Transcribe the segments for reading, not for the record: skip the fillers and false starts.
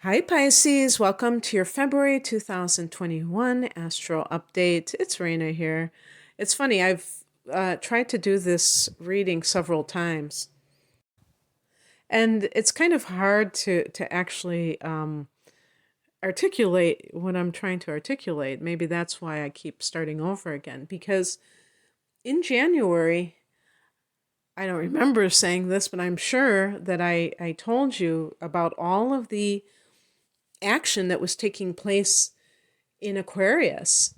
Hi Pisces, welcome to your February 2021 Astro Update. It's Raina here. It's funny, I've tried to do this reading several times, and it's kind of hard to actually articulate what I'm trying to articulate. Maybe that's why I keep starting over again, because in January, I don't remember saying this, but I'm sure that I told you about all of the action that was taking place in Aquarius,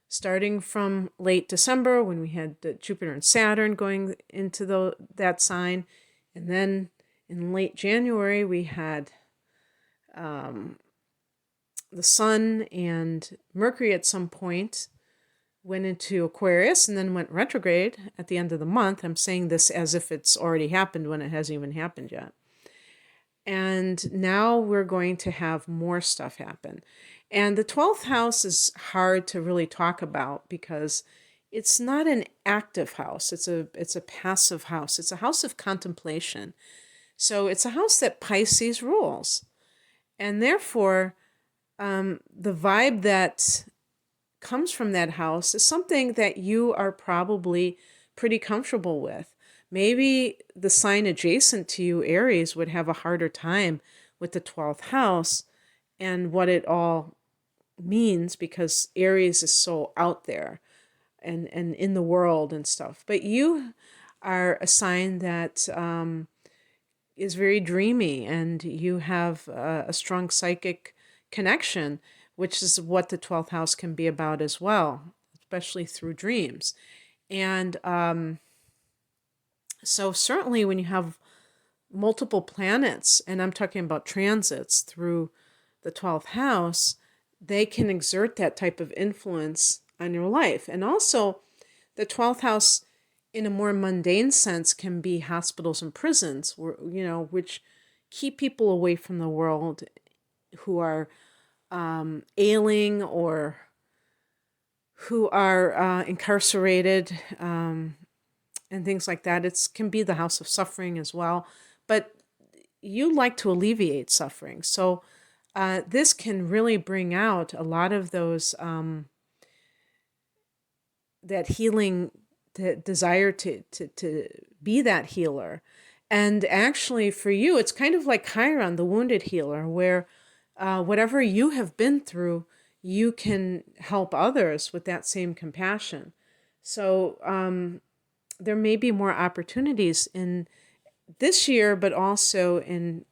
starting from late December when we had Jupiter and Saturn going into that sign. And then in late January, we had the Sun and Mercury at some point went into Aquarius and then went retrograde at the end of the month. I'm saying this as if it's already happened when it hasn't even happened yet. And now we're going to have more stuff happen. And the 12th house is hard to really talk about because it's not an active house. It's a passive house. It's a house of contemplation. So it's a house that Pisces rules. And therefore, the vibe that comes from that house is something that you are probably pretty comfortable with. Maybe the sign adjacent to you, Aries, would have a harder time with the 12th house and what it all means because Aries is so out there and in the world and stuff. But you are a sign that is very dreamy, and you have a strong psychic connection, which is what the 12th house can be about as well, especially through dreams. And so certainly when you have multiple planets, and I'm talking about transits through the 12th house, they can exert that type of influence on your life. And also, the 12th house, in a more mundane sense, can be hospitals and prisons, which keep people away from the world who are ailing or who are incarcerated and things like that. It can be the house of suffering as well. But you like to alleviate suffering. So this can really bring out a lot of those, that healing, the desire to be that healer. And actually for you, it's kind of like Chiron, the wounded healer, where whatever you have been through, you can help others with that same compassion. So there may be more opportunities in this year, but also in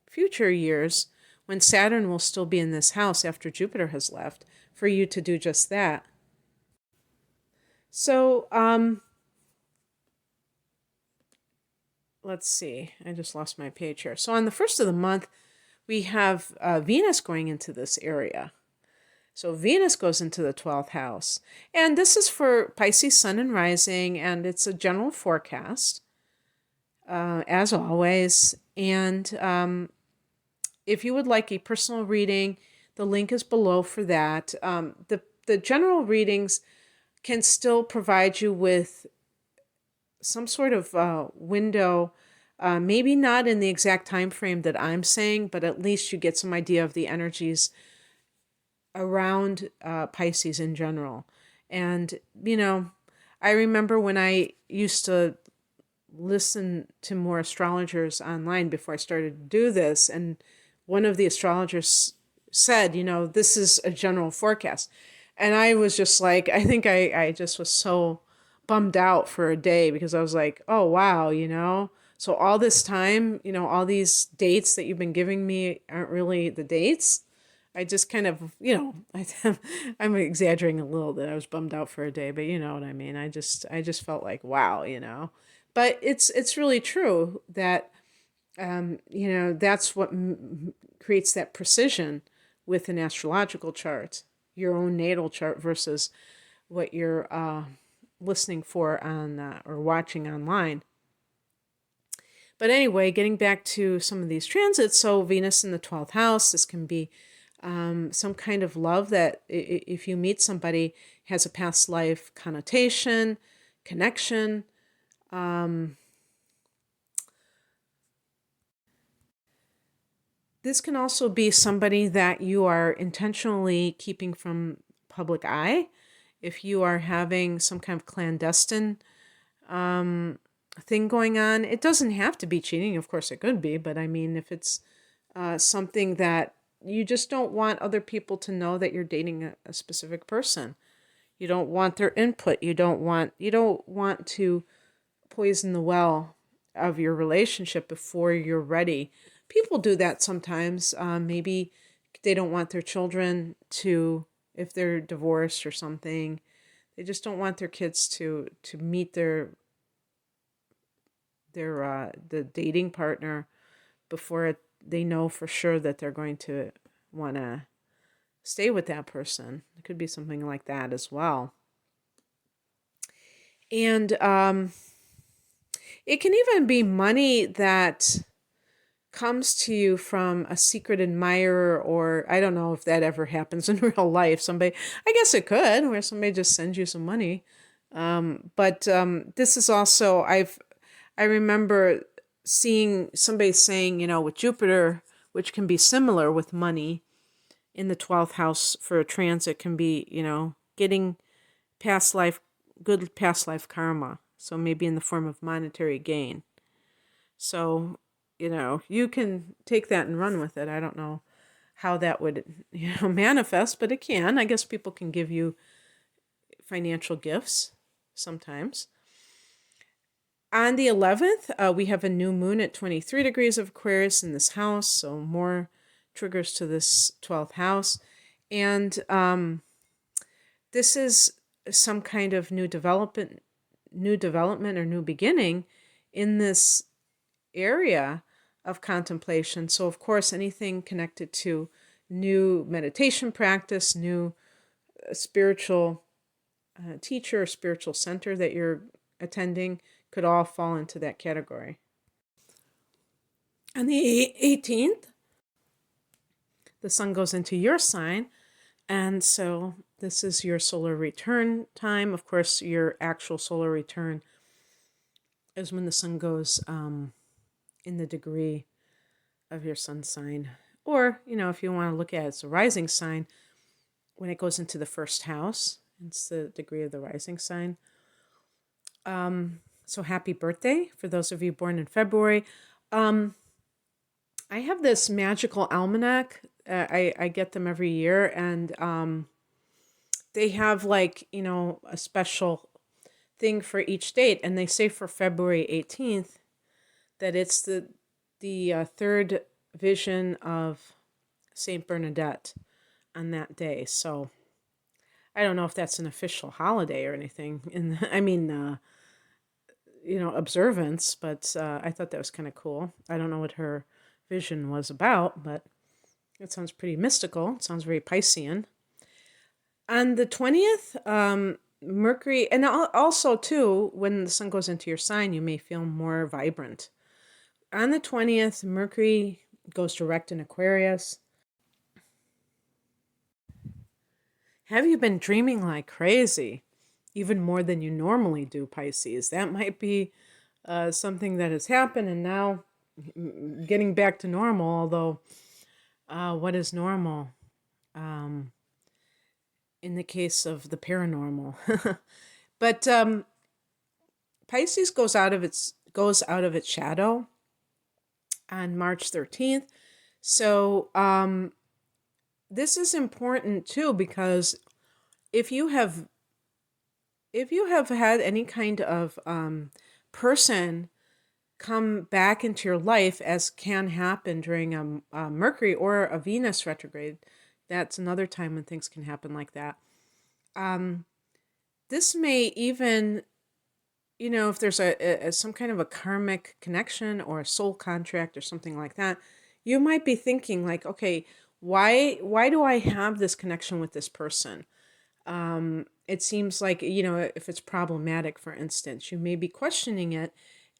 future years when Saturn will still be in this house after Jupiter has left, for you to do just that. So let's see. I just lost my page here. So on the first of the month, we have Venus going into this area. So Venus goes into the 12th house. And this is for Pisces Sun and Rising, and it's a general forecast, as always. And if you would like a personal reading, the link is below for that. The general readings can still provide you with some sort of window, maybe not in the exact time frame that I'm saying, but at least you get some idea of the energies around Pisces in general. And, I remember when I used to listen to more astrologers online before I started to do this, and one of the astrologers said, this is a general forecast. And I was just like, I think I just was so bummed out for a day because I was like, oh, wow, So all this time, all these dates that you've been giving me aren't really the dates. I just kind of, I'm exaggerating a little that I was bummed out for a day, but you know what I mean. I just felt like, wow. But it's really true that, that's what creates that precision with an astrological chart, your own natal chart versus what you're listening for on or watching online. But anyway, getting back to some of these transits, so Venus in the 12th house, this can be some kind of love that if you meet somebody has a past life connotation, connection. This can also be somebody that you are intentionally keeping from public eye. If you are having some kind of clandestine thing going on, it doesn't have to be cheating. Of course, it could be, but I mean, if it's something that you just don't want other people to know that you're dating a specific person. You don't want their input. You don't want to poison the well of your relationship before you're ready. People do that sometimes. Maybe they don't want their children to, if they're divorced or something, they just don't want their kids to meet the dating partner before they know for sure that they're going to want to stay with that person. It could be something like that as well. And it can even be money that comes to you from a secret admirer, or I don't know if that ever happens in real life. Somebody, I guess it could, where somebody just sends you some money. But this is also, I remember seeing somebody saying, with Jupiter, which can be similar with money in the 12th house for a transit, can be, getting good past life karma. So maybe in the form of monetary gain. So, you can take that and run with it. I don't know how that would, manifest, but it can. I guess people can give you financial gifts sometimes. On the 11th, we have a new moon at 23 degrees of Aquarius in this house, so more triggers to this 12th house. And this is some kind of new development or new beginning in this area of contemplation. So, of course, anything connected to new meditation practice, new spiritual teacher or spiritual center that you're attending could all fall into that category. On the 18th, the sun goes into your sign, and so this is your solar return time. Of course, your actual solar return is when the sun goes in the degree of your sun sign. Or, if you want to look at it as a rising sign, when it goes into the first house, it's the degree of the rising sign. So happy birthday for those of you born in February. I have this magical almanac. I get them every year, and they have a special thing for each date. And they say for February 18th that it's the third vision of Saint Bernadette on that day. So I don't know if that's an official holiday or anything. Observance, but I thought that was kind of cool. I don't know what her vision was about, but it sounds pretty mystical. It sounds very Piscean. On the 20th, Mercury, and also too, when the sun goes into your sign, you may feel more vibrant. On the 20th, Mercury goes direct in Aquarius. Have you been dreaming like crazy? Even more than you normally do, Pisces. That might be something that has happened and now getting back to normal, although what is normal in the case of the paranormal? But Pisces goes out of its shadow on March 13th. So this is important too, because if you have had any kind of person come back into your life, as can happen during a Mercury or a Venus retrograde, that's another time when things can happen like that. This may even, if there's some kind of a karmic connection or a soul contract or something like that, you might be thinking like, okay, why do I have this connection with this person? It seems like, if it's problematic, for instance, you may be questioning it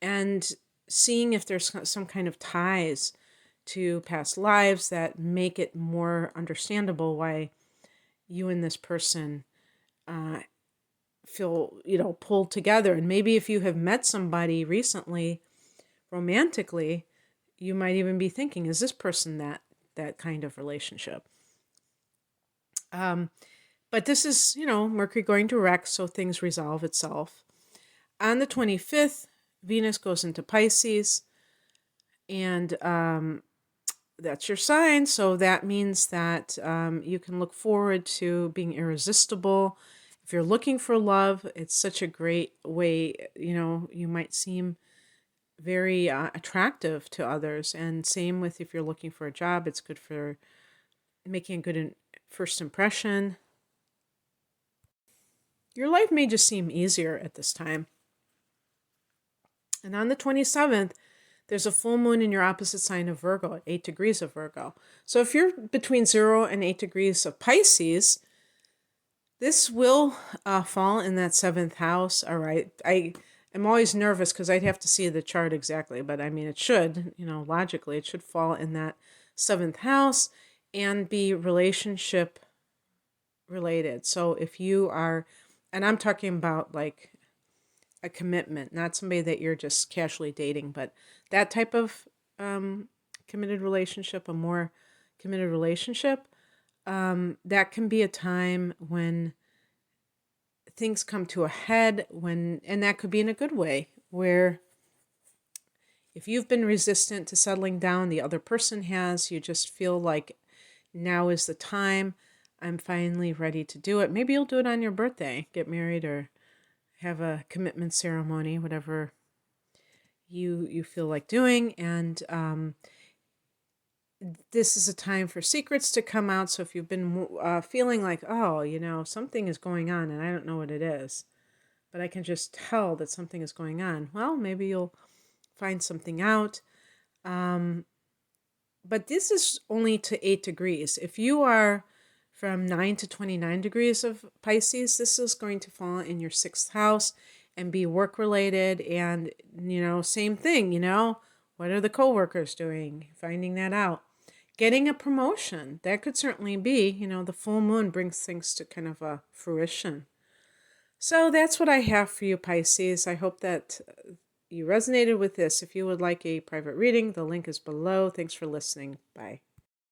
and seeing if there's some kind of ties to past lives that make it more understandable why you and this person feel, pulled together. And maybe if you have met somebody recently romantically, you might even be thinking, is this person that that kind of relationship. But this is, Mercury going direct, so things resolve itself. On the 25th, Venus goes into Pisces, and that's your sign. So that means that you can look forward to being irresistible. If you're looking for love, it's such a great way, you might seem very attractive to others. And same with if you're looking for a job, it's good for making a good first impression. Your life may just seem easier at this time. And on the 27th, there's a full moon in your opposite sign of Virgo at 8 degrees of Virgo. So if you're between 0 and 8 degrees of Pisces, this will fall in that 7th house. All right. I'm always nervous because I'd have to see the chart exactly, but I mean, it should, logically, it should fall in that 7th house and be relationship related. So if you are, and I'm talking about like a commitment, not somebody that you're just casually dating, but that type of committed relationship, a more committed relationship, that can be a time when things come to a head, and that could be in a good way, where if you've been resistant to settling down, the other person has, you just feel like now is the time. I'm finally ready to do it. Maybe you'll do it on your birthday, get married or have a commitment ceremony, whatever you feel like doing. And this is a time for secrets to come out. So if you've been feeling like, something is going on and I don't know what it is, but I can just tell that something is going on, well, maybe you'll find something out. But this is only to 8 degrees. If you are from 9 to 29 degrees of Pisces, this is going to fall in your 6th house and be work-related. And, same thing, what are the coworkers doing? Finding that out. Getting a promotion, that could certainly be, the full moon brings things to kind of a fruition. So that's what I have for you, Pisces. I hope that you resonated with this. If you would like a private reading, the link is below. Thanks for listening. Bye.